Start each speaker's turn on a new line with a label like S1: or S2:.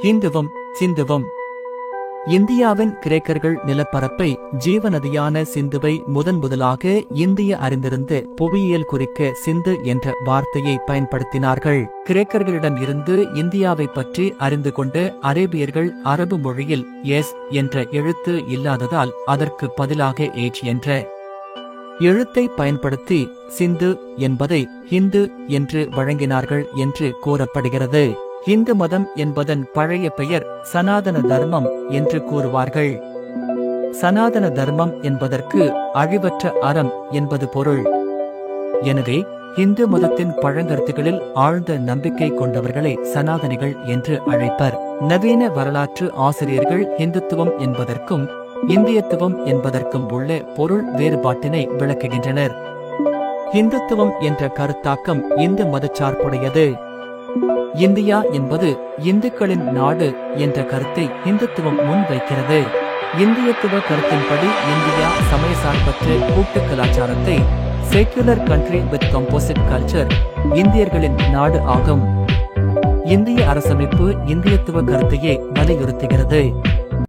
S1: ஹிந்துவும் சிந்துவும். இந்தியாவின் கிரேக்கர்கள் நிலப்பரப்பை ஜீவநதியான சிந்துவை முதலாக இந்திய அறிந்திருந்து புவியியல் குறிக்க சிந்து என்ற வார்த்தையை பயன்படுத்தினார்கள். கிரேக்கர்களிடம் இருந்து இந்தியாவை பற்றி அறிந்து கொண்டு அரேபியர்கள் அரபு மொழியில் எஸ் என்ற எழுத்து இல்லாததால் அதற்கு பதிலாக ஏச் என்ற எழுத்தை பயன்படுத்தி சிந்து என்பதை ஹிந்து என்று வழங்கினார்கள் என்று கூறப்படுகிறது. இந்து மதம் என்பதன் பழைய பெயர் சனாதன தர்மம் என்று கூறுவார்கள். சனாதன தர்மம் என்பதற்கு அழிவற்ற அறம் என்பது பொருள். எனவே இந்து மதத்தின் பழங்கருத்துகளில் ஆழ்ந்த நம்பிக்கை கொண்டவர்களை சனாதனிகள் என்று அழைப்பர். நவீன வரலாற்று ஆசிரியர்கள் இந்துத்துவம் என்பதற்கும் இந்தியத்துவம் என்பதற்கும் உள்ள பொருள் வேறுபாட்டினை விளக்குகின்றனர். இந்துத்துவம் என்ற கருத்தாக்கம் இந்து மதச்சார்புடையது. இந்தியா என்பது இந்துக்களின் நாடு என்ற கருத்தை இந்துத்துவம் முன்வைக்கிறது. இந்தியத்துவ கருத்தின்படி இந்தியா சமயசார்பற்ற கூட்டு கலாச்சாரத்தை secular country with composite culture இந்தியர்களின் நாடு ஆகும். இந்திய அரசமைப்பு இந்தியத்துவ கருத்தையே வலியுறுத்துகிறது.